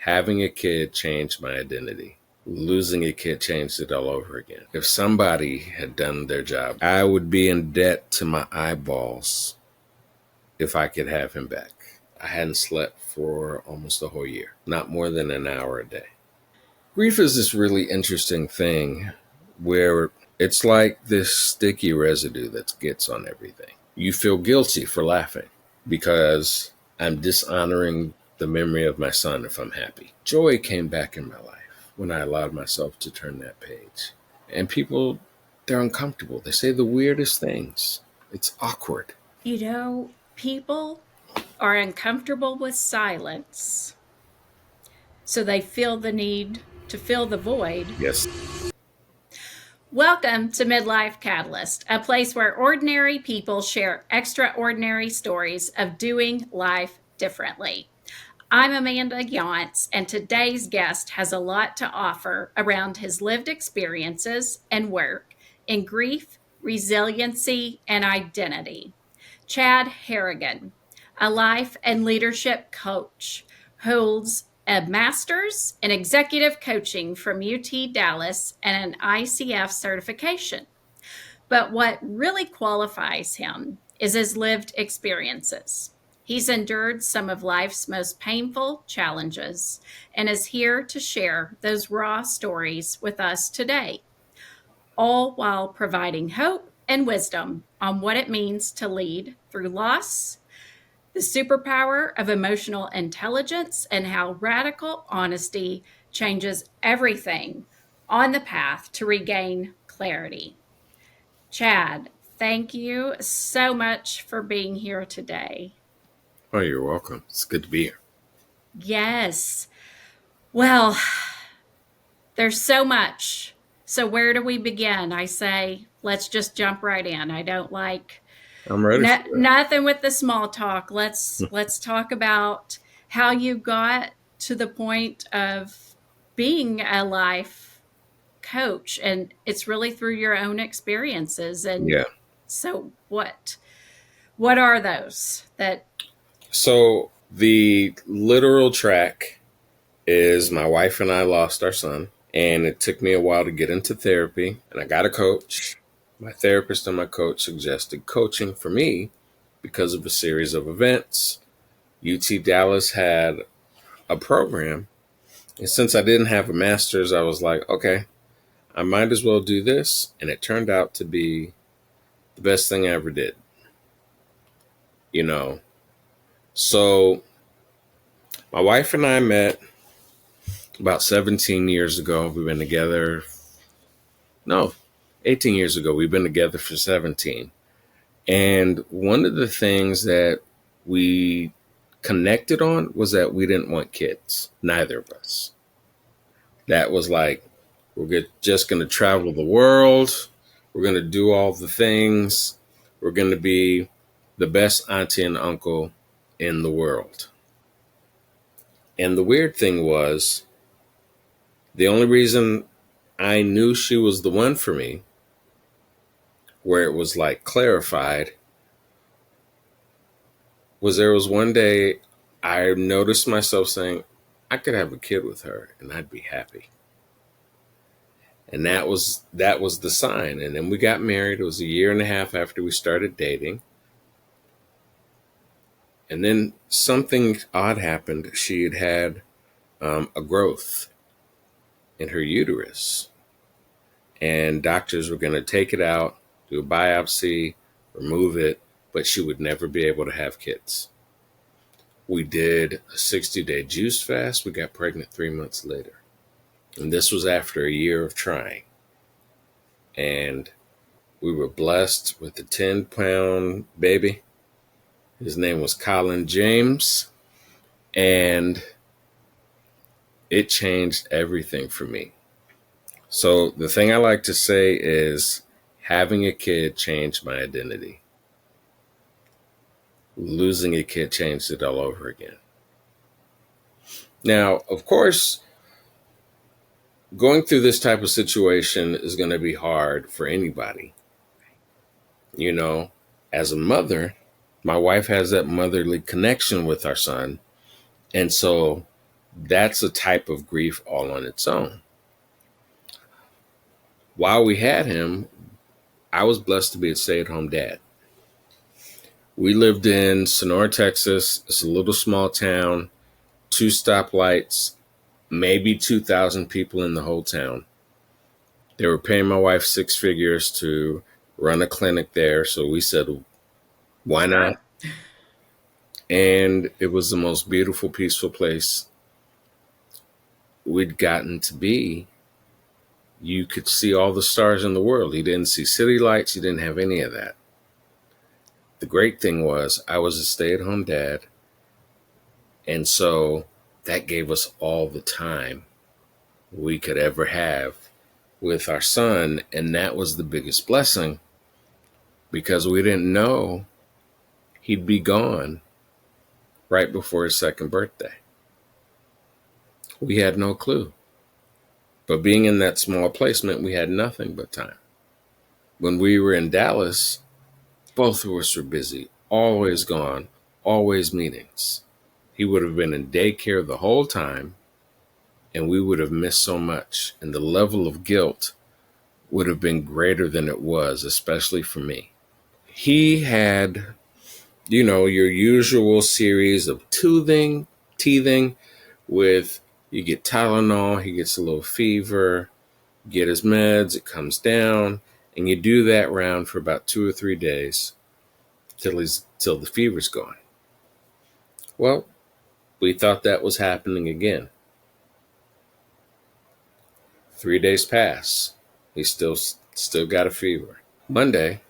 Having a kid changed my identity. Losing a kid changed it all over again. If somebody had done their job, I would be in debt to my eyeballs if I could have him back. I hadn't slept for almost a whole year, not more than an hour a day. Grief is this really interesting thing where it's like this sticky residue that gets on everything. You feel guilty for laughing because I'm dishonoring the memory of my son if I'm happy. Joy came back in my life when I allowed myself to turn that page. And people, they're uncomfortable. They say the weirdest things. It's awkward. People are uncomfortable with silence, so they feel the need to fill the void. Yes. Welcome to Midlife Catalyst, a place where ordinary people share extraordinary stories of doing life differently. I'm Amanda Younts, and today's guest has a lot to offer around his lived experiences and work in grief, resiliency, and identity. Chad Harrigan, a life and leadership coach, holds a master's in executive coaching from UT Dallas and an ICF certification. But what really qualifies him is his lived experiences. He's endured some of life's most painful challenges and is here to share those raw stories with us today, all while providing hope and wisdom on what it means to lead through loss, the superpower of emotional intelligence, and how radical honesty changes everything on the path to regain clarity. Chad, thank you so much for being here today. Oh, you're welcome. It's good to be here. Yes. Well, there's so much. So where do we begin? I say, let's just jump right in. I don't like I'm ready for that. nothing with the small talk. Let's talk about how you got to the point of being a life coach, and it's really through your own experiences. And Yeah. so what are those that So the literal track is my wife and I lost our son, and it took me a while to get into therapy, and I got a coach. My therapist and my coach suggested coaching for me because of a series of events. UT Dallas had a program, and since I didn't have a master's, I was like, okay, I might as well do this, and it turned out to be the best thing I ever did. So my wife and I met about 17 years ago. We've been together, 18 years ago. We've been together for 17. And one of the things that we connected on was that we didn't want kids, neither of us. That was like, we're just going to travel the world. We're going to do all the things. We're going to be the best auntie and uncle in the world. And the weird thing was, the only reason I knew she was the one for me, where it was like clarified, was there was one day I noticed myself saying, I could have a kid with her and I'd be happy. And that was the sign. And then we got married. It was a year and a half after we started dating. And then something odd happened. She had a growth in her uterus. And doctors were going to take it out, do a biopsy, remove it, but she would never be able to have kids. We did a 60-day juice fast. We got pregnant 3 months later. And this was after a year of trying. And we were blessed with a 10-pound baby. His name was Colin James. And it changed everything for me. So the thing I like to say is having a kid changed my identity. Losing a kid changed it all over again. Now, of course, going through this type of situation is going to be hard for anybody. As a mother, my wife has that motherly connection with our son. And so That's a type of grief all on its own. While we had him, I was blessed to be a stay-at-home dad. We lived in Sonora, Texas. It's a little small town, 2 stoplights, maybe 2,000 people in the whole town. They were paying my wife 6 figures to run a clinic there. So we said, why not? And it was the most beautiful, peaceful place we'd gotten to be. You could see all the stars in the world. You didn't see city lights. You didn't have any of that. The great thing was I was a stay-at-home dad. And so that gave us all the time we could ever have with our son. And that was the biggest blessing because we didn't know he'd be gone right before his second birthday. We had no clue. But being in that small place meant we had nothing but time. When we were in Dallas, both of us were busy, always gone, always meetings. He would have been in daycare the whole time, and we would have missed so much. And the level of guilt would have been greater than it was, especially for me. He had, your usual series of teething with, you get Tylenol, he gets a little fever, get his meds, it comes down, and you do that round for about 2 or 3 days till the fever's gone. Well, we thought that was happening again. 3 days pass. He still got a fever. Monday,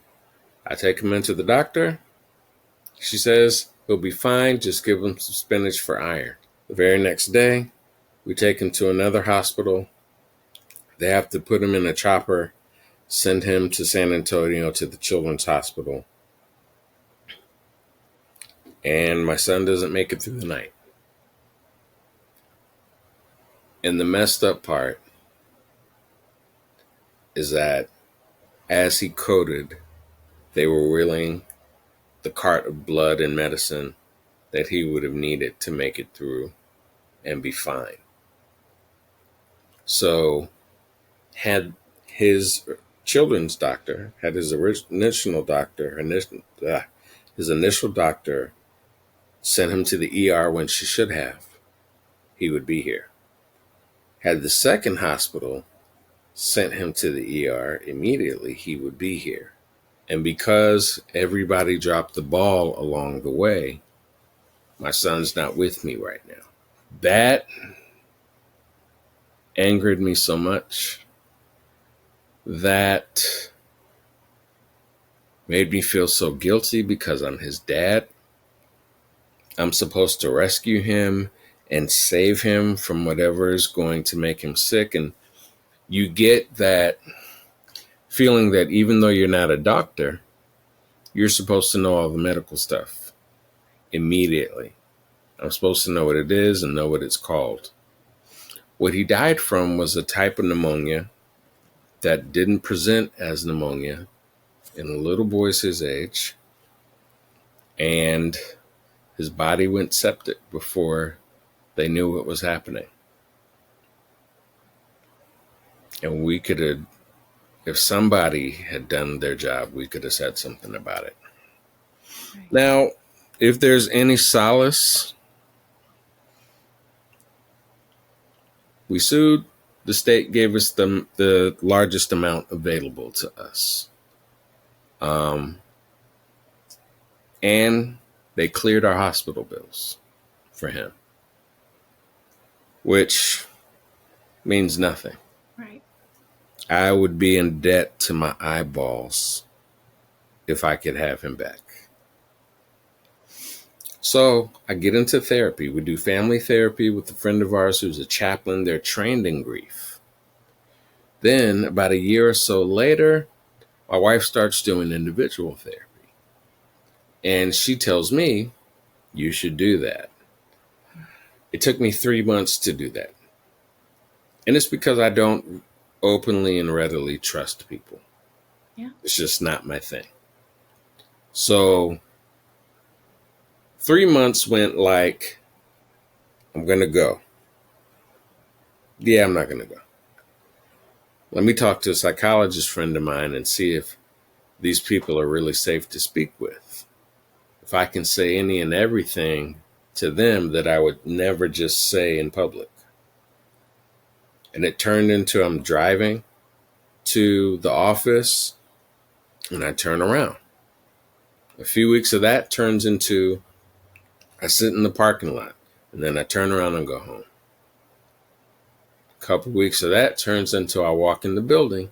I take him into the doctor. She says he'll be fine. Just give him some spinach for iron. The very next day, we take him to another hospital. They have to put him in a chopper, send him to San Antonio to the Children's Hospital. And my son doesn't make it through the night. And the messed up part is that as he coded, they were wheeling the cart of blood and medicine that he would have needed to make it through and be fine. So had his children's doctor, had his initial doctor sent him to the ER when she should have, he would be here. Had the second hospital sent him to the ER immediately, he would be here. And because everybody dropped the ball along the way, my son's not with me right now. That angered me so much. That made me feel so guilty because I'm his dad. I'm supposed to rescue him and save him from whatever is going to make him sick. And you get that feeling that even though you're not a doctor, you're supposed to know all the medical stuff immediately. I'm supposed to know what it is and know what it's called. What he died from was a type of pneumonia that didn't present as pneumonia in little boys his age. And his body went septic before they knew what was happening. And we could have, if somebody had done their job, we could have said something about it. Right. Now, if there's any solace, we sued. The state gave us the largest amount available to us. And they cleared our hospital bills for him, which means nothing. Right. I would be in debt to my eyeballs if I could have him back. So I get into therapy. We do family therapy with a friend of ours who's a chaplain. They're trained in grief. Then about a year or so later, my wife starts doing individual therapy. And she tells me, you should do that. It took me 3 months to do that. And it's because I don't openly and readily trust people. Yeah. It's just not my thing. So 3 months went like, I'm going to go. Yeah, I'm not going to go. Let me talk to a psychologist friend of mine and see if these people are really safe to speak with. If I can say any and everything to them that I would never just say in public. And it turned into I'm driving to the office and I turn around. A few weeks of that turns into I sit in the parking lot and then I turn around and go home. A couple weeks of that turns into I walk in the building,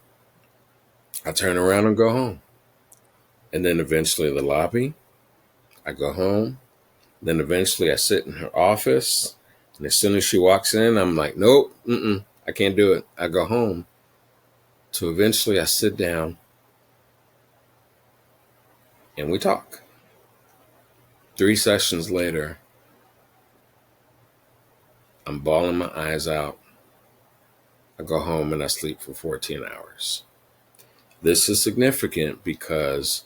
I turn around and go home. And then eventually the lobby, I go home. Then eventually I sit in her office. And as soon as she walks in, I'm like, nope, I can't do it. I go home. So eventually I sit down and we talk. 3 sessions later, I'm bawling my eyes out. I go home and I sleep for 14 hours. This is significant because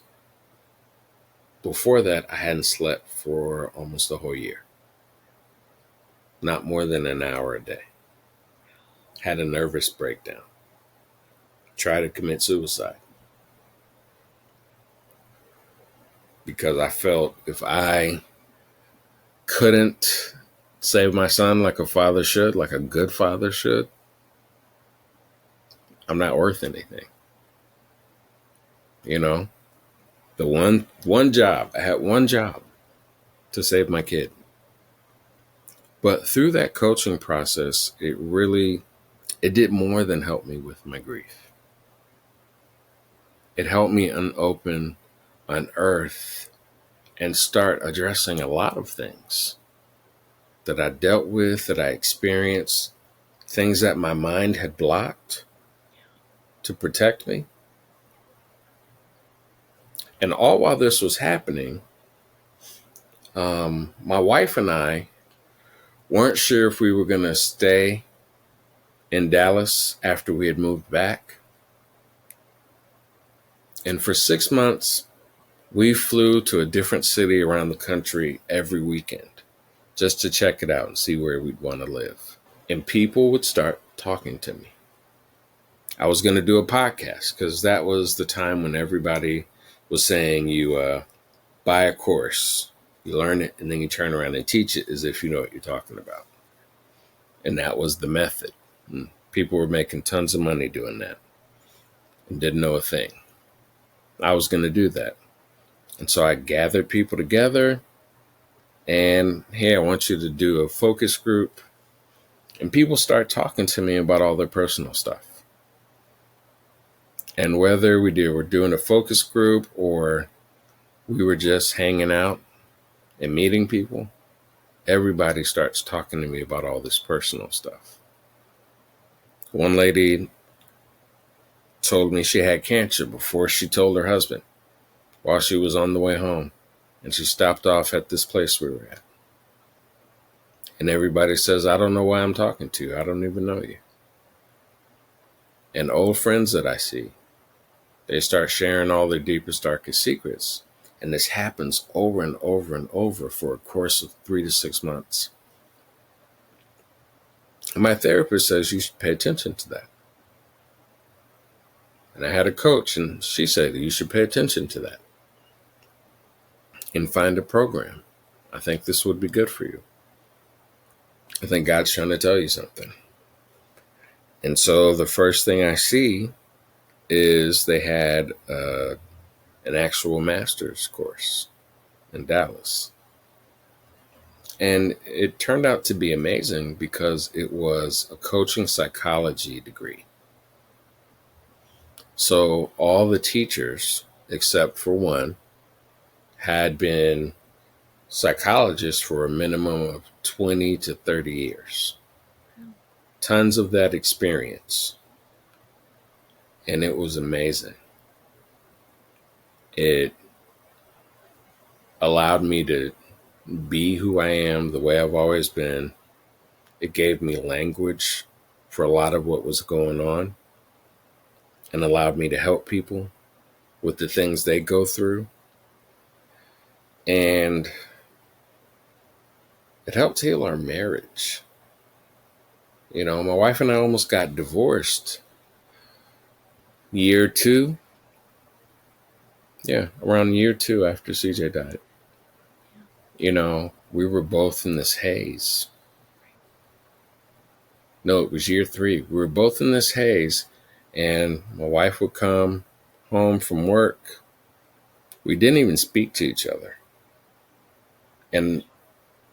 before that, I hadn't slept for almost a whole year. Not more than an hour a day. Had a nervous breakdown. Tried to commit suicide. Because I felt if I couldn't save my son like a father should, like a good father should, I'm not worth anything. You know, the one job, I had one job to save my kid. But through that coaching process, it did more than help me with my grief. It helped me unearth, and start addressing a lot of things that I dealt with, that I experienced, things that my mind had blocked to protect me. And all while this was happening, my wife and I weren't sure if we were going to stay in Dallas after we had moved back. And for 6 months, we flew to a different city around the country every weekend just to check it out and see where we'd want to live. And people would start talking to me. I was going to do a podcast because that was the time when everybody was saying you buy a course, you learn it, and then you turn around and teach it as if you know what you're talking about. And that was the method. And people were making tons of money doing that and didn't know a thing. I was going to do that. And so I gathered people together and, hey, I want you to do a focus group. And people start talking to me about all their personal stuff. And whether we're doing a focus group or we were just hanging out and meeting people, everybody starts talking to me about all this personal stuff. One lady told me she had cancer before she told her husband while she was on the way home. And she stopped off at this place we were at. And everybody says, I don't know why I'm talking to you. I don't even know you. And old friends that I see, they start sharing all their deepest, darkest secrets. And this happens over and over and over for a course of 3 to 6 months. And my therapist says you should pay attention to that. And I had a coach, and she said you should pay attention to that and find a program. I think this would be good for you. I think God's trying to tell you something. And so the first thing I see is they had an actual master's course in Dallas. And it turned out to be amazing because it was a coaching psychology degree. So all the teachers, except for one, had been psychologists for a minimum of 20 to 30 years. Tons of that experience. And it was amazing. It allowed me to be who I am, the way I've always been. It gave me language for a lot of what was going on and allowed me to help people with the things they go through. And it helped heal our marriage. My wife and I almost got divorced year two. Yeah, around year two after CJ died. We were both in this haze. No, it was year three. We were both in this haze, and my wife would come home from work. We didn't even speak to each other. And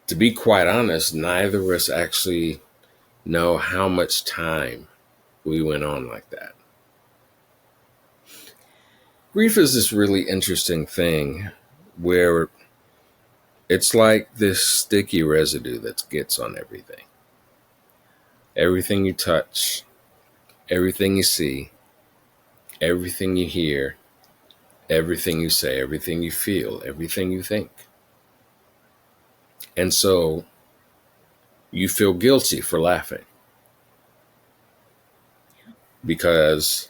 to be quite honest, neither of us actually know how much time we went on like that. Grief is this really interesting thing where it's like this sticky residue that gets on everything. Everything you touch, everything you see, everything you hear, everything you say, everything you feel, everything you think. And so you feel guilty for laughing because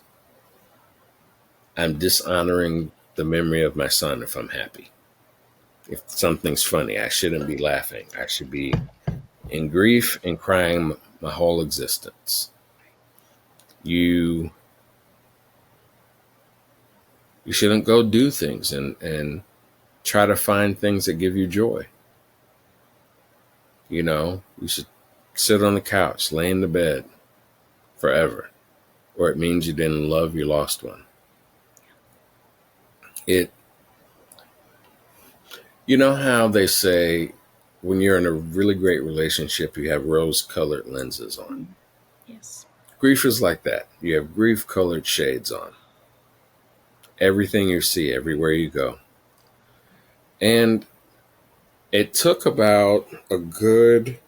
I'm dishonoring the memory of my son if I'm happy. If something's funny, I shouldn't be laughing. I should be in grief and crying my whole existence. You shouldn't go do things and try to find things that give you joy. You should sit on the couch, lay in the bed forever, or it means you didn't love your lost one. It, you know how they say when you're in a really great relationship, you have rose-colored lenses on. Yes. Grief is like that. You have grief-colored shades on. Everything you see, everywhere you go. And it took about a good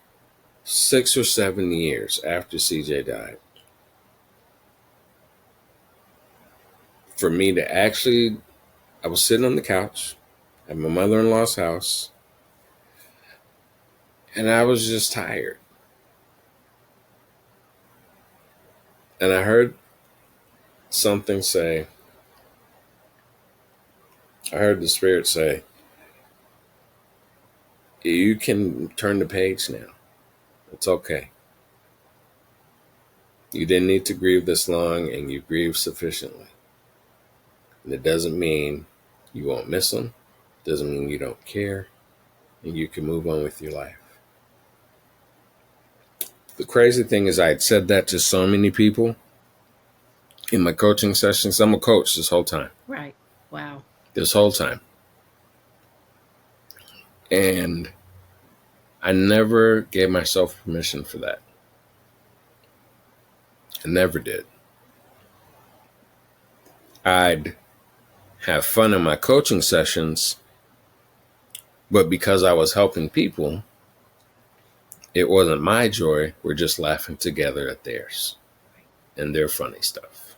6 or 7 years after CJ died for me to actually, I was sitting on the couch at my mother-in-law's house, and I was just tired. And I heard something say, I heard the Spirit say, you can turn the page now. It's okay. You didn't need to grieve this long, and you grieved sufficiently. And it doesn't mean you won't miss them. It doesn't mean you don't care. And you can move on with your life. The crazy thing is I had said that to so many people in my coaching sessions. I'm a coach this whole time. Right. Wow. This whole time. And I never gave myself permission for that. I never did. I'd have fun in my coaching sessions, but because I was helping people, it wasn't my joy. We're just laughing together at theirs and their funny stuff.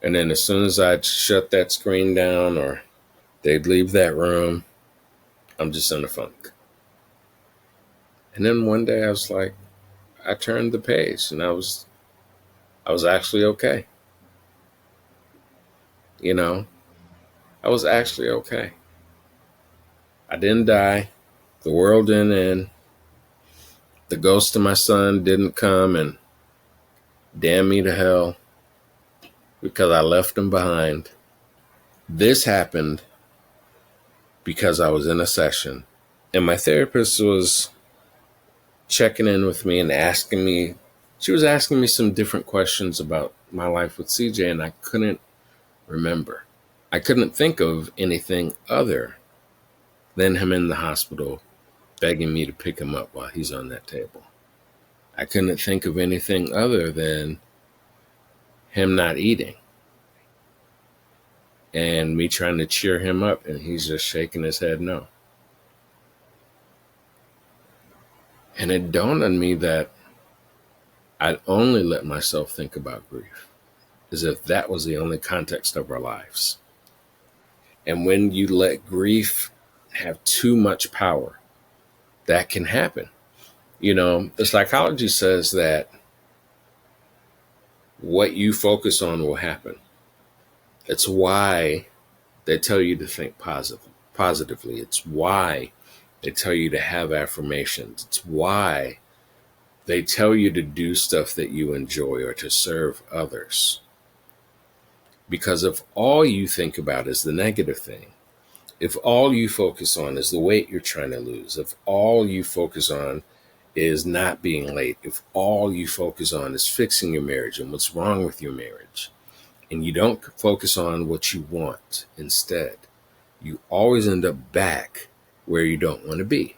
And then as soon as I'd shut that screen down or they'd leave that room, I'm just in a funk. And then one day I was like, I turned the page and I was actually okay. I was actually okay. I didn't die. The world didn't end. The ghost of my son didn't come and damn me to hell because I left him behind. This happened because I was in a session and my therapist was checking in with me and she was asking me some different questions about my life with CJ, and I couldn't remember. I couldn't think of anything other than him in the hospital begging me to pick him up while he's on that table. I couldn't think of anything other than him not eating and me trying to cheer him up, and he's just shaking his head no. And it dawned on me that I'd only let myself think about grief as if that was the only context of our lives. And when you let grief have too much power, that can happen. The psychology says that what you focus on will happen. It's why they tell you to think positively. It's why They tell you to have affirmations. It's why they tell you to do stuff that you enjoy or to serve others. Because if all you think about is the negative thing, if all you focus on is the weight you're trying to lose, if all you focus on is not being late, if all you focus on is fixing your marriage and what's wrong with your marriage, and you don't focus on what you want instead, you always end up back where you don't want to be.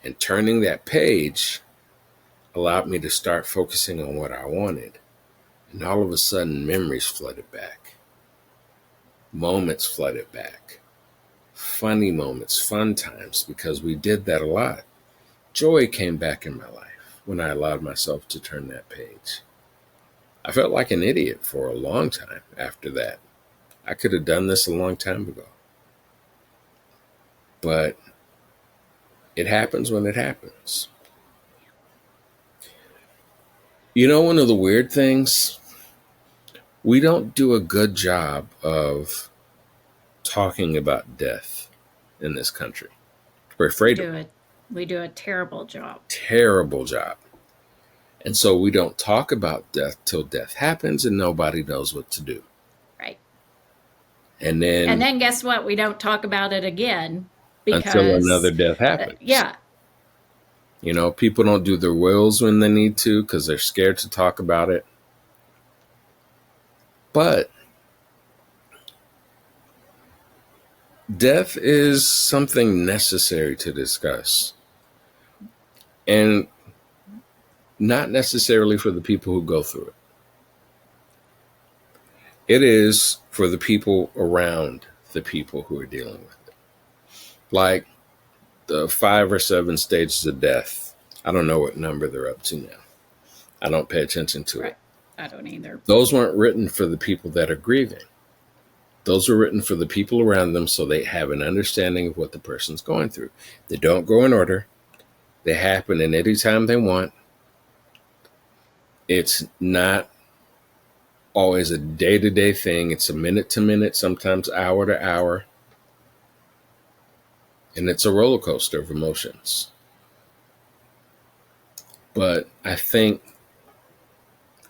And turning that page allowed me to start focusing on what I wanted. And all of a sudden, memories flooded back, moments flooded back, funny moments, fun times, because we did that a lot. Joy came back in my life when I allowed myself to turn that page. I felt like an idiot for a long time after that. I could have done this a long time ago. But it happens when it happens. You know, one of the weird things, we don't do a good job of talking about death in this country. We're afraid of it. We do a terrible job. Terrible job. And so we don't talk about death till death happens and nobody knows what to do. Right. And then guess what? We don't talk about it again because until another death happens. Yeah. You know, people don't do their wills when they need to because they're scared to talk about it. But death is something necessary to discuss. And not necessarily for the people who go through it. It is for the people around the people who are dealing with it. Like the 5 or 7 stages of death. I don't know what number they're up to now. I don't pay attention to it. I don't either. Those weren't written for the people that are grieving. Those were written for the people around them so they have an understanding of what the person's going through. They don't go in order. They happen in any time they want. It's not always a day-to-day thing. It's a minute-to-minute, sometimes hour-to-hour. And it's a roller coaster of emotions. But I think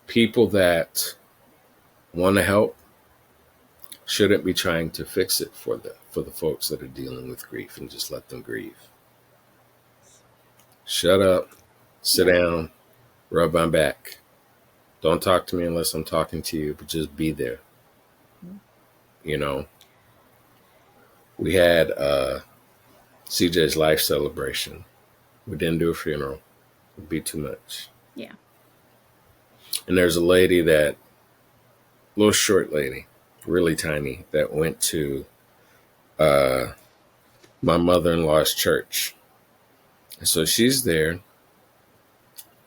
people that want to help shouldn't be trying to fix it for the folks that are dealing with grief, and just let them grieve. Shut up, sit down, rub my back. Don't talk to me unless I'm talking to you, but just be there. You know, we had CJ's life celebration. We didn't do a funeral. It'd be too much. Yeah. And there's a lady little short lady, really tiny, that went to my mother-in-law's church. And so she's there,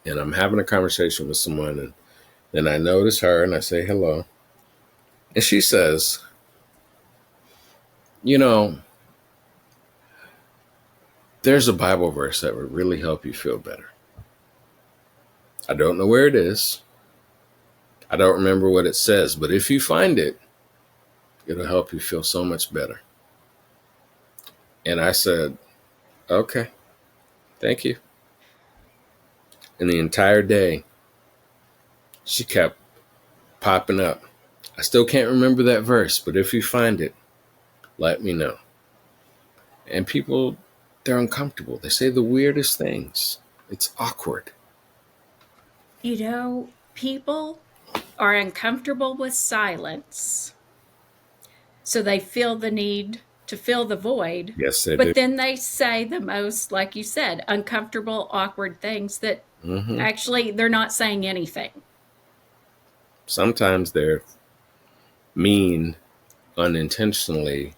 and I'm having a conversation with someone, and then I notice her and I say hello. And she says, you know, there's a Bible verse that would really help you feel better. I don't know where it is. I don't remember what it says, but if you find it, it'll help you feel so much better. And I said, okay, thank you. And the entire day, she kept popping up. I still can't remember that verse, but if you find it, let me know. And people, they're uncomfortable. They say the weirdest things. It's awkward. You know, people are uncomfortable with silence, so they feel the need to fill the void. Yes, they do. But then they say the most, like you said, uncomfortable, awkward things that actually they're not saying anything. Sometimes they're mean unintentionally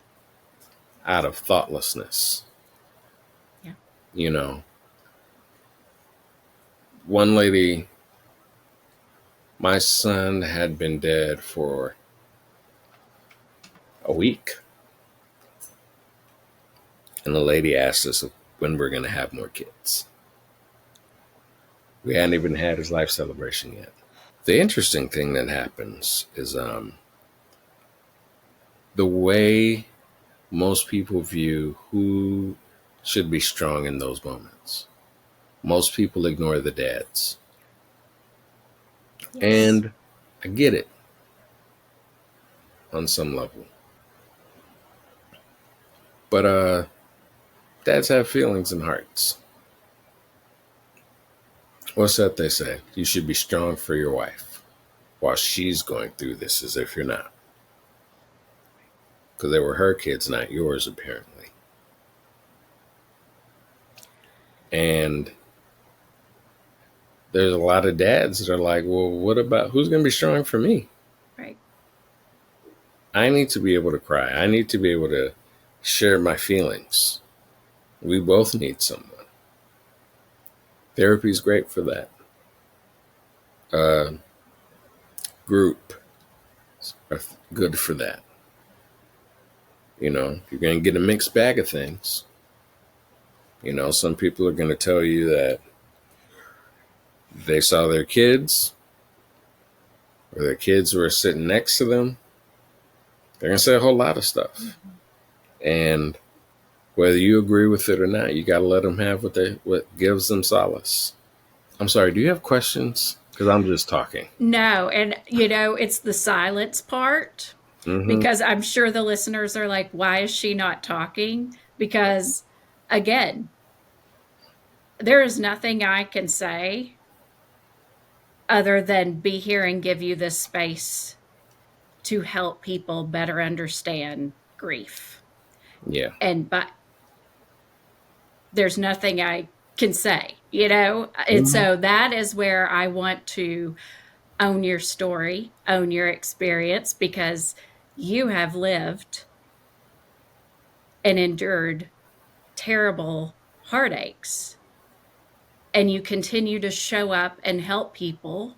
out of thoughtlessness. Yeah. You know, one lady, my son had been dead for a week. And the lady asked us when we're going to have more kids. We hadn't even had his life celebration yet. The interesting thing that happens is the way most people view who should be strong in those moments. Most people ignore the dads. Yes. And I get it on some level. But dads have feelings and hearts. What's that they say? You should be strong for your wife while she's going through this as if you're not. Because they were her kids, not yours, apparently. And there's a lot of dads that are like, well, what about who's going to be strong for me? Right. I need to be able to cry. I need to be able to share my feelings. We both need someone. Therapy is great for that. Uh, group are good for that. You know, you're going to get a mixed bag of things. You know, some people are going to tell you that they saw their kids or their kids were sitting next to them. They're going to say a whole lot of stuff. Mm-hmm. And whether you agree with it or not, you got to let them have what gives them solace. I'm sorry, do you have questions? Because I'm just talking. No, and it's the silence part Mm-hmm. because I'm sure the listeners are like, why is she not talking? Because again, there is nothing I can say other than be here and give you this space to help people better understand grief. Yeah. But there's nothing I can say. And Mm-hmm. so that is where I want to own your story, own your experience, because you have lived and endured terrible heartaches. And you continue to show up and help people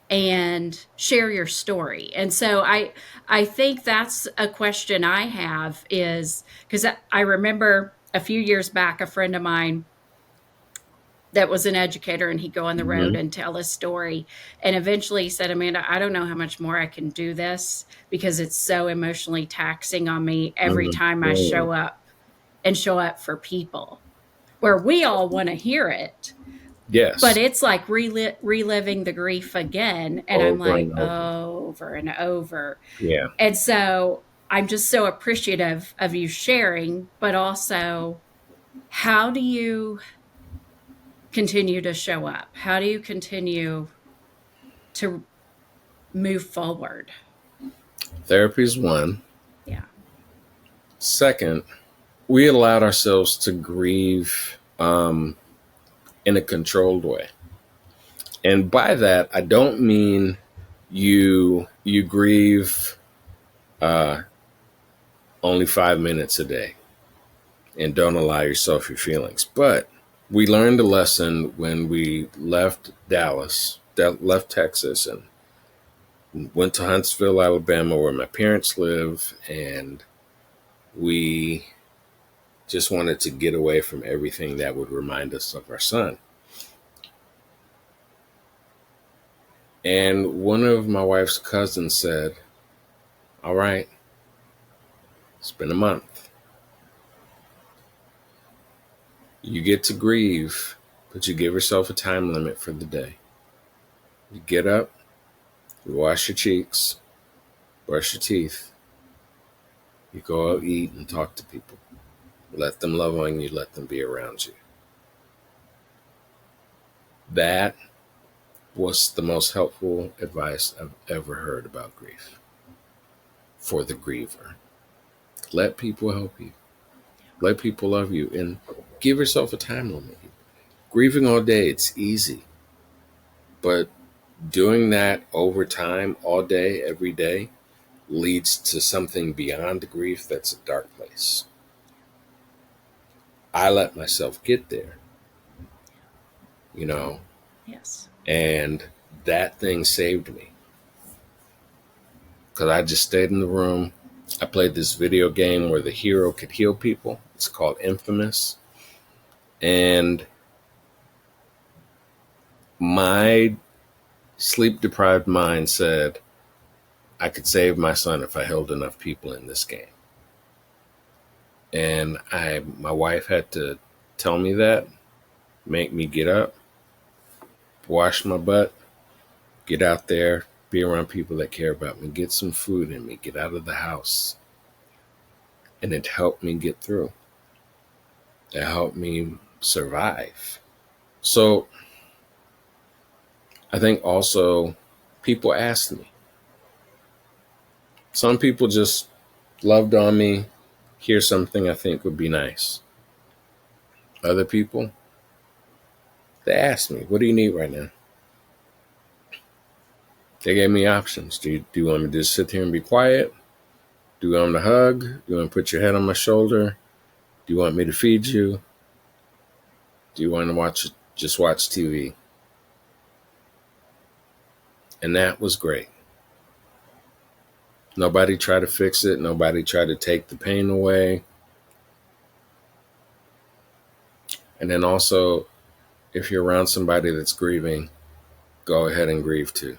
and share your story. And so I think that's a question I have is because I remember a few years back a friend of mine that was an educator, and he'd go on the road Mm-hmm. and tell his story, and eventually he said, Amanda, I don't know how much more I can do this because it's so emotionally taxing on me every time I Mm-hmm. show up for people where we all want to hear it, but Yes. it's like reliving the grief again. And I'm Over like, and over. over and over. Yeah. And so I'm just so appreciative of you sharing, but also, how do you continue to show up? How do you continue to move forward? Therapy is one. Yeah. Second, we allowed ourselves to grieve in a controlled way. And by that, I don't mean you grieve uh, only 5 minutes a day and don't allow yourself your feelings. But we learned a lesson when we left left Texas, and went to Huntsville, Alabama, where my parents live, and we just wanted to get away from everything that would remind us of our son. And one of my wife's cousins said, all right, it's been a month. You get to grieve, but you give yourself a time limit for the day. You get up, you wash your cheeks, brush your teeth, you go out, eat, and talk to people. Let them love on you, let them be around you. That was the most helpful advice I've ever heard about grief for the griever. Let people help you, let people love you, and give yourself a time limit. Grieving all day, it's easy, but doing that over time, all day, every day, leads to something beyond grief that's a dark place. I let myself get there, you know, Yes. and that thing saved me because I just stayed in the room. I played this video game where the hero could heal people. It's called Infamous. And my sleep deprived mind said I could save my son if I held enough people in this game. And my wife had to tell me that, make me get up, wash my butt, get out there, be around people that care about me, get some food in me, get out of the house. And it helped me get through. It helped me survive. So I think also people asked me. Some people just loved on me, hear something I think would be nice. Other people, they asked me, what do you need right now? They gave me options. Do you want me to just sit here and be quiet? Do you want me to hug? Do you want to put your head on my shoulder? Do you want me to feed you? Do you want to just watch TV? And that was great. Nobody tried to fix it. Nobody tried to take the pain away. And then also, if you're around somebody that's grieving, go ahead and grieve too.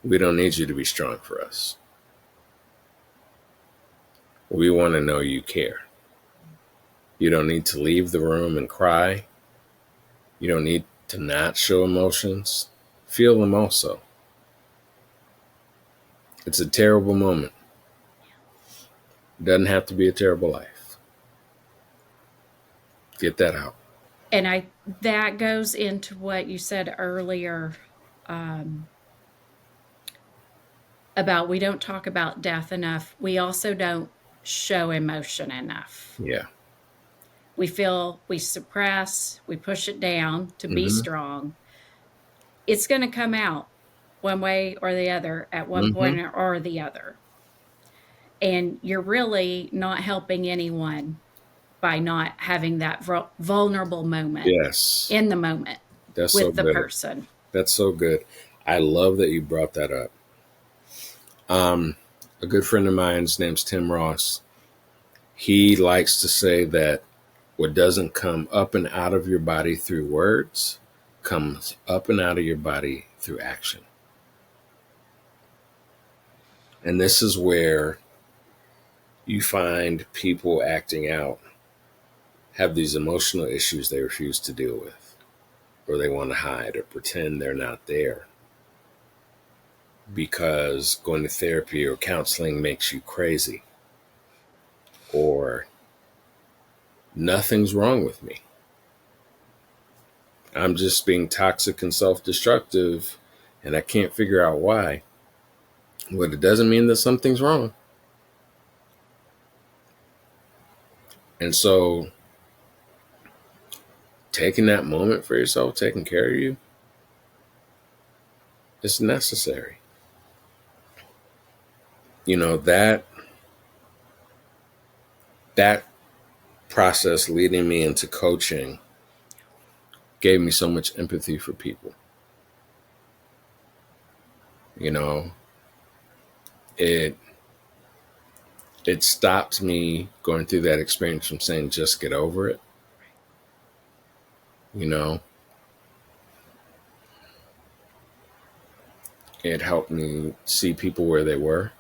We don't need you to be strong for us. We want to know you care. You don't need to leave the room and cry. You don't need to not show emotions. Feel them also. It's a terrible moment. It doesn't have to be a terrible life. Get that out. And that goes into what you said earlier, um, about we don't talk about death enough. We also don't show emotion enough. Yeah. We suppress, we push it down to be Mm-hmm. strong. It's going to come out one way or the other at one Mm-hmm. point or the other. And you're really not helping anyone by not having that vulnerable moment Yes. in the moment That's so with the good. person. That's so good. I love that you brought that up. A good friend of mine's name's Tim Ross. He likes to say that what doesn't come up and out of your body through words comes up and out of your body through action. And this is where you find people acting out have these emotional issues they refuse to deal with, or they want to hide or pretend they're not there because going to therapy or counseling makes you crazy, or nothing's wrong with me. I'm just being toxic and self destructive, and I can't figure out why. But it doesn't mean that something's wrong. And so, taking that moment for yourself, taking care of you, is necessary. You know, that process leading me into coaching gave me so much empathy for people. You know, it it stopped me going through that experience from saying just get over it. You know, it helped me see people where they were,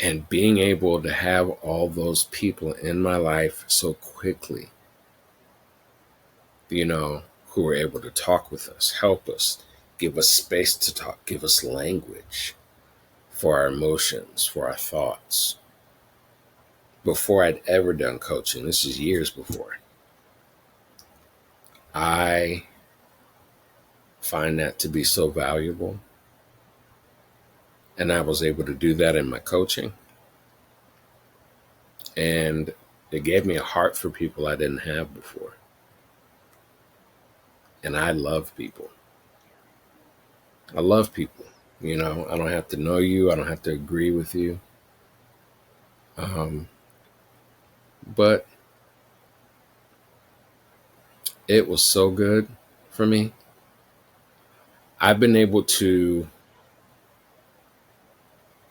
and being able to have all those people in my life so quickly, you know, who were able to talk with us, help us, give us space to talk, give us language for our emotions, for our thoughts. Before I'd ever done coaching, this is years before, I find that to be so valuable. And I was able to do that in my coaching. And it gave me a heart for people I didn't have before. And I love people. I love people. You know, I don't have to know you. I don't have to agree with you. Um, but it was so good for me. I've been able to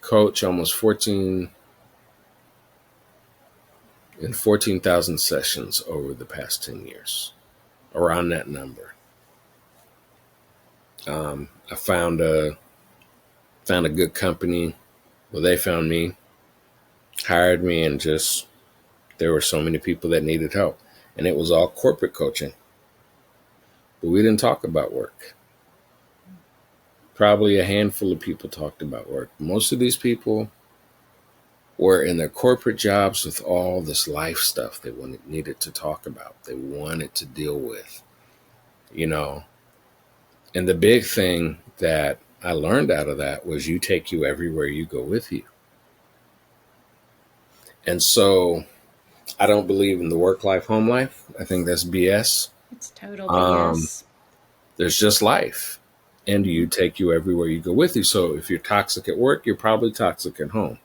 coach almost 14,000 sessions over the past 10 years, around that number. I found a good company. Well, they found me. hired me, and just there were so many people that needed help. And it was all corporate coaching, but we didn't talk about work. Probably a handful of people talked about work. Most of these people were in their corporate jobs with all this life stuff they needed to talk about, they wanted to deal with, you know. And the big thing that I learned out of that was you take you everywhere you go with you. And so I don't believe in the work life, home life. I think that's BS. It's total Um, BS. there's just life, and you take you everywhere you go with you. So if you're toxic at work, you're probably toxic at home.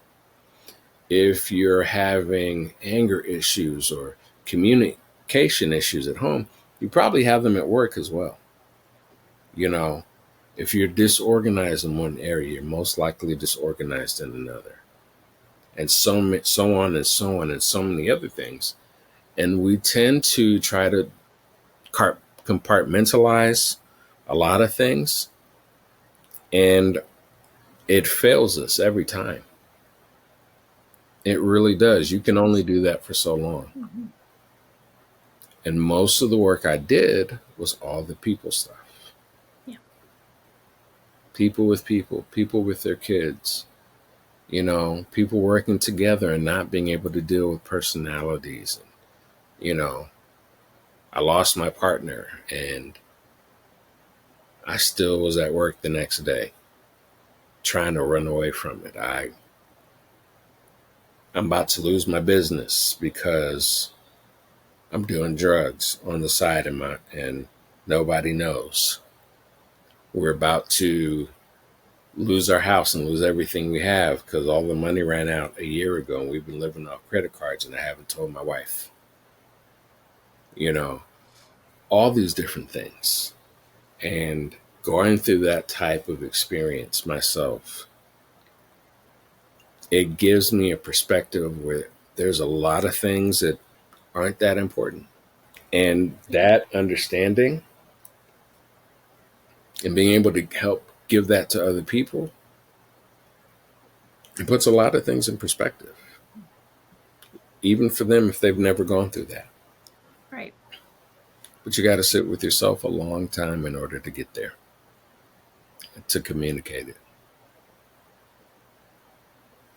If you're having anger issues or communication issues at home, you probably have them at work as well. You know, if you're disorganized in one area, you're most likely disorganized in another, and so on and so on and so many other things. And we tend to try to compartmentalize a lot of things, and it fails us every time. It really does. You can only do that for so long. Mm-hmm. And most of the work I did was all the people stuff. Yeah. People with their kids, people working together and not being able to deal with personalities. You know, I lost my partner and I still was at work the next day trying to run away from it. I'm about to lose my business because I'm doing drugs on the side and nobody knows. We're about to lose our house and lose everything we have because all the money ran out a year ago and we've been living off credit cards and I haven't told my wife. You know, all these different things. And going through that type of experience myself, it gives me a perspective where there's a lot of things that aren't that important. And Yeah. that understanding and being able to help give that to other people, it puts a lot of things in perspective, even for them if they've never gone through that. Right. But you got to sit with yourself a long time in order to get there, to communicate it.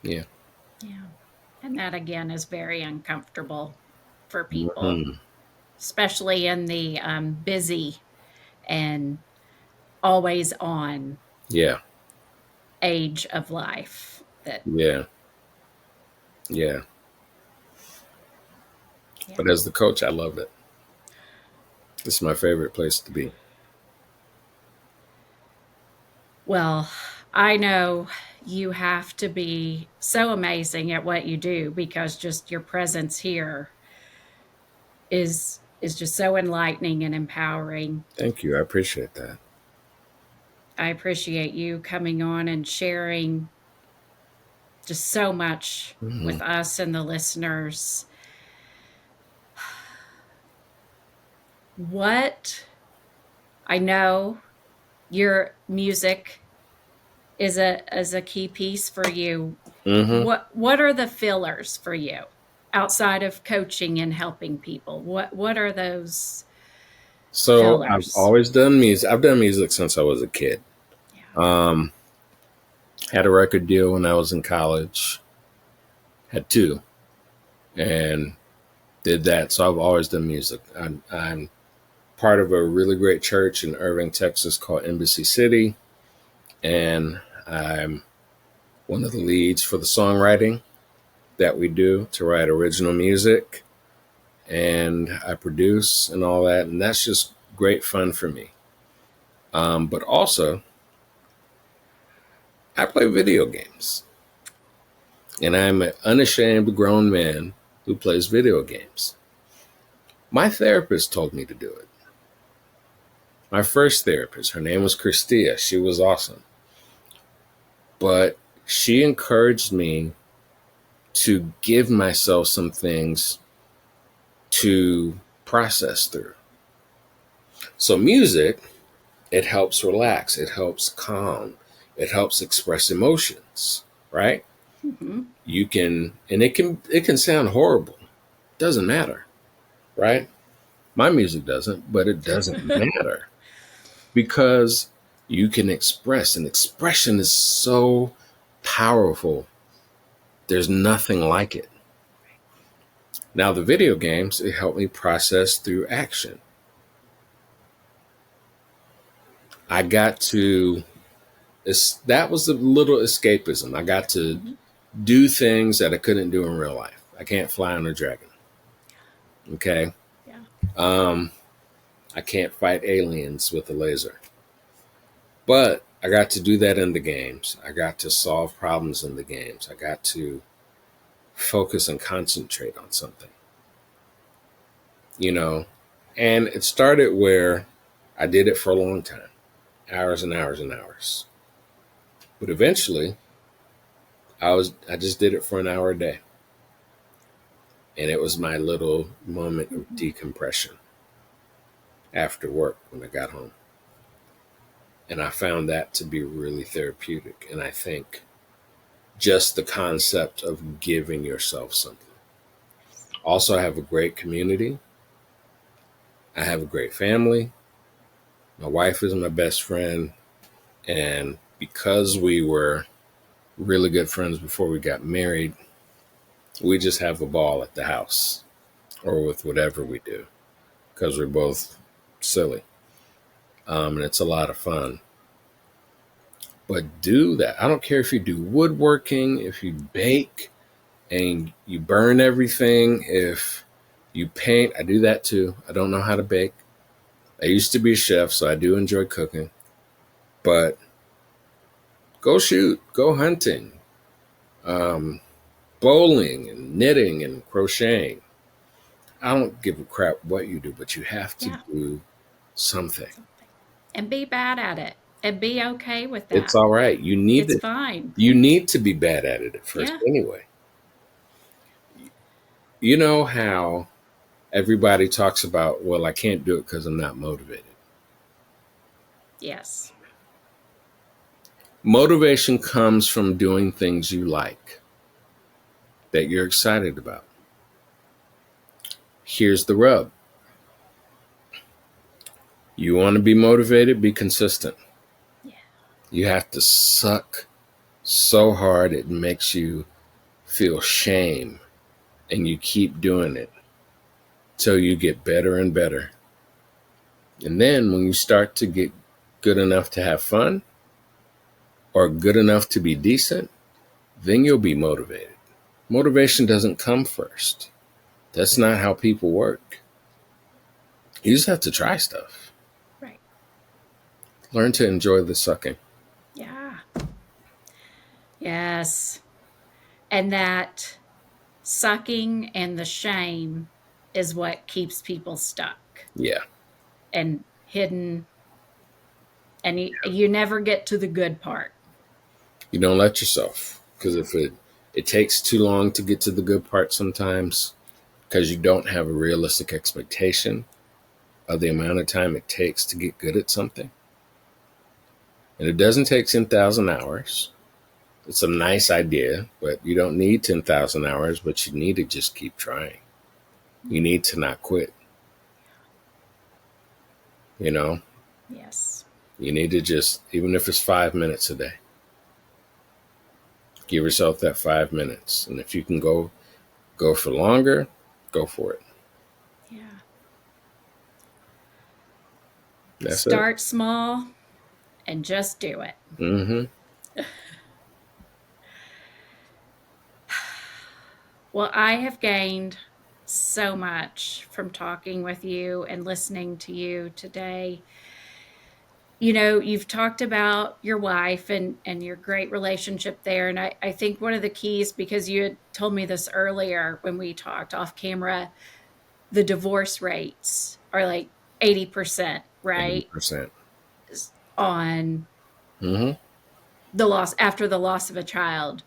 Yeah. Yeah. And that again is very uncomfortable for people, Mhm. especially in the busy and always on Yeah. age of life. That, Yeah. Yeah. yeah. But as the coach, I love it. It's my favorite place to be. Well, I know you have to be so amazing at what you do because just your presence here is just so enlightening and empowering. Thank you. I appreciate that. I appreciate you coming on and sharing just so much Hmm. with us and the listeners. What I know your music is a key piece for you. Hmm. What are the fillers for you outside of coaching and helping people? What are those So I've fillers? always done music. I've done music since I was a kid. Yeah. Um, had a record deal when I was in college. Had two, and did that. So I've always done music. I'm part of a really great church in Irving, Texas called Embassy City, and I'm one of the leads for the songwriting that we do to write original music, and I produce and all that, and that's just great fun for me. But also, I play video games, and I'm an unashamed grown man who plays video games. My therapist told me to do it. My first therapist, her name was Christia. She was awesome. But she encouraged me to give myself some things to process through. So, music, it helps relax, it helps calm, it helps express emotions, right? Mm-hmm. You can, and it can sound horrible. Doesn't matter, right? My music doesn't, but it doesn't matter because you can express, and expression is so powerful. There's nothing like it. Now, the video games, it helped me process through action. I got to, that was a little escapism. I got to Mm-hmm. do things that I couldn't do in real life. I can't fly on a dragon. Okay. Yeah. Um, I can't fight aliens with a laser. But I got to do that in the games. I got to solve problems in the games. I got to focus and concentrate on something, you know. And it started where I did it for a long time, hours and hours and hours. But eventually, I just did it for an hour a day. And it was my little moment of Mm-hmm. decompression after work when I got home. And I found that to be really therapeutic. And I think just the concept of giving yourself something. Also, I have a great community. I have a great family. My wife is my best friend. And because we were really good friends before we got married, we just have a ball at the house or with whatever we do because we're both silly. And it's a lot of fun. But do that. I don't care if you do woodworking, if you bake and you burn everything, if you paint. I do that too. I don't know how to bake. I used to be a chef, so I do enjoy cooking. But go shoot, go hunting, um, bowling, and knitting and crocheting. I don't give a crap what you do, but you have to Yeah. do something. Something. And be bad at it and be okay with It's that. all right. You need It's to. fine. You need to be bad at it at first, Yeah. anyway. You know how everybody talks about, well, I can't do it because I'm not motivated. Yes. Motivation comes from doing things you like, that you're excited about. Here's the rub: you want to be motivated, be consistent. Yeah. You have to suck so hard it makes you feel shame, and you keep doing it till you get better and better. And then when you start to get good enough to have fun or good enough to be decent, then you'll be motivated. Motivation doesn't come first. That's not how people work. You just have to try stuff. Right. Learn to enjoy the sucking. Yeah. Yes. And that sucking and the shame is what keeps people stuck Yeah. and hidden. And you never get to the good part. You don't let yourself. Because if it takes too long to get to the good part sometimes, because you don't have a realistic expectation of the amount of time it takes to get good at something. And it doesn't take 10,000 hours. It's a nice idea, but you don't need 10,000 hours, but you need to just keep trying. You need to not quit. You know, Yes. you need to just, even if it's 5 minutes a day, give yourself that 5 minutes. And if you can go for longer, go for it. Yeah. That's it. Start small and just do it. Mm-hmm. Well, I have gained so much from talking with you and listening to you today. You know, you've talked about your wife and your great relationship there. And I think one of the keys, because you had told me this earlier when we talked off camera, the divorce rates are like 80%, right? 80%. On Mm-hmm. the loss after the loss of a child.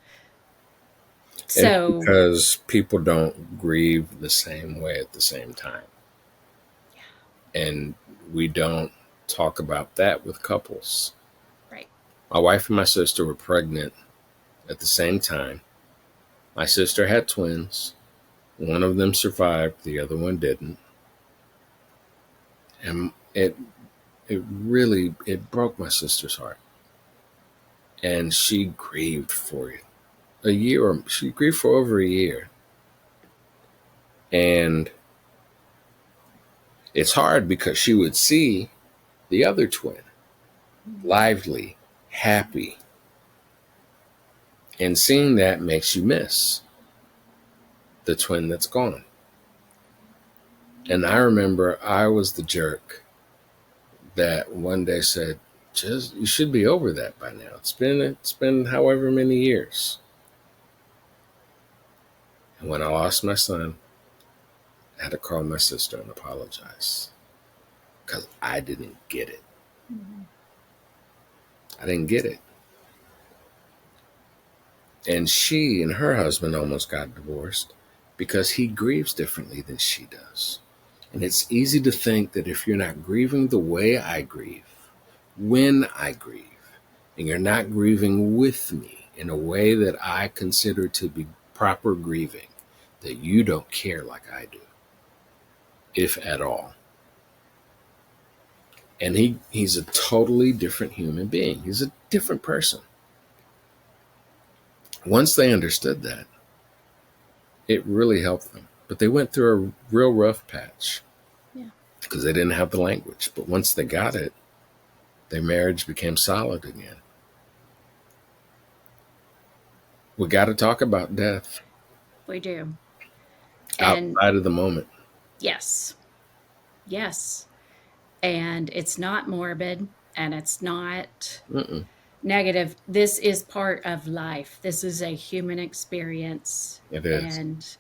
And it's So, because people don't grieve the same way at the same time. And we don't talk about that with couples. right. My wife and my sister were pregnant at the same time. My sister had twins. One of them survived, the other one didn't. And it really it broke my sister's heart. And she grieved for a year, or she grieved for over a year. And it's hard because she would see the other twin lively, happy, and seeing that makes you miss the twin that's gone. And I remember I was the jerk that one day said, "Just you should be over that by now. It's been however many years." And when I lost my son, I had to call my sister and apologize because I didn't get it. Mhm. I didn't get it. And she and her husband almost got divorced because he grieves differently than she does. And it's easy to think that if you're not grieving the way I grieve, when I grieve, and you're not grieving with me in a way that I consider to be proper grieving, that you don't care like I do, if at all. And he's a totally different human being. He's a different person. Once they understood that, it really helped them. But they went through a real rough patch Yeah. because they didn't have the language. But once they got it, their marriage became solid again. We got to talk about death We do. And outside of the moment. yes, yes. And it's not morbid and it's not Mm-mm. negative. This is part of life. This is a human experience. It is. And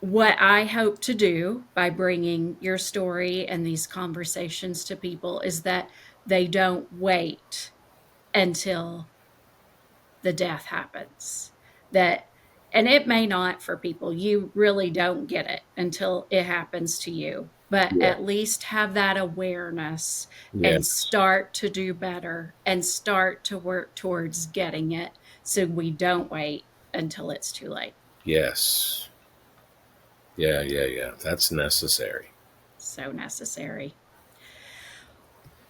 what I hope to do by bringing your story and these conversations to people is that they don't wait until the death happens. That and it may not for people. You really don't get it until it happens to you. But Yeah. at least have that awareness and Yes. start to do better and start to work towards getting it so we don't wait until it's too late. Yes. Yeah. Yeah. Yeah. That's necessary. So necessary.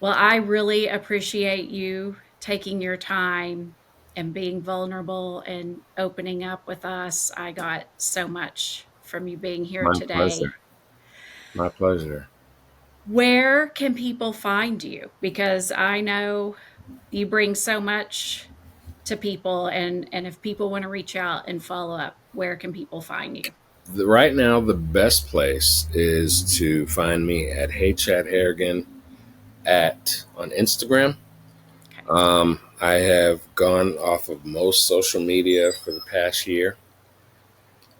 Well, I really appreciate you taking your time and being vulnerable and opening up with us. I got so much from you being here My today. pleasure. My pleasure. Where can people find you? Because I know you bring so much to people, and if people want to reach out and follow up, where can people find you? Right now, the best place is to find me at Hey Chad Harrigan at on Instagram. Okay. I have gone off of most social media for the past year.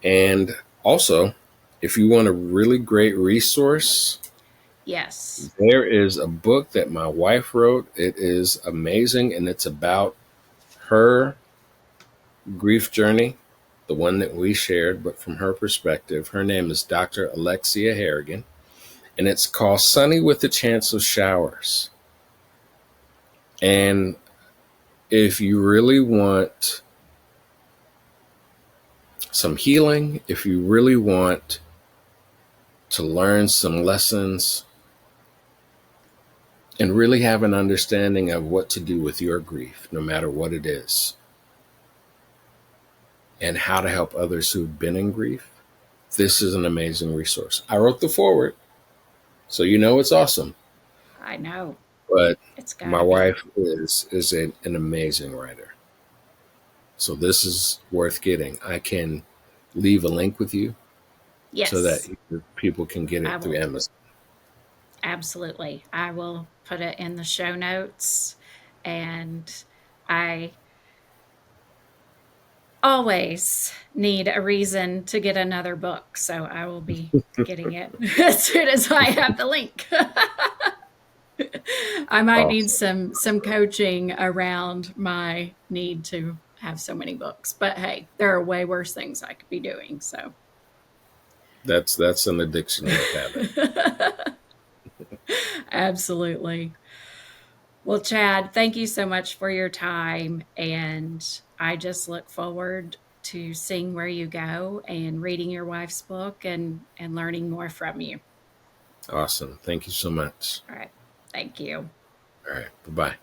And also, if you want a really great resource, Yes. there is a book that my wife wrote. It is amazing, and it's about her grief journey, the one that we shared, but from her perspective. Her name is Dr. Alexia Harrigan, and it's called Sunny with a Chance of Showers. And if you really want some healing, if you really want to learn some lessons and really have an understanding of what to do with your grief, no matter what it is, and how to help others who've been in grief, this is an amazing resource. I wrote the foreword, so you know it's awesome. I know. But It's got my to be. wife is an amazing writer, so this is worth getting. I can leave a link with you so that Yes, people can get I it through will. Amazon. Absolutely. I will put it in the show notes. And I always need a reason to get another book. So I will be getting it as soon as I have the link. I might need Awesome. some coaching around my need to have so many books. But hey, there are way worse things I could be doing. So That's an addiction worth having. absolutely. Well, Chad, thank you so much for your time. And I just look forward to seeing where you go and reading your wife's book and learning more from you. Awesome. Thank you so much. All right. Thank you. All right. Bye bye.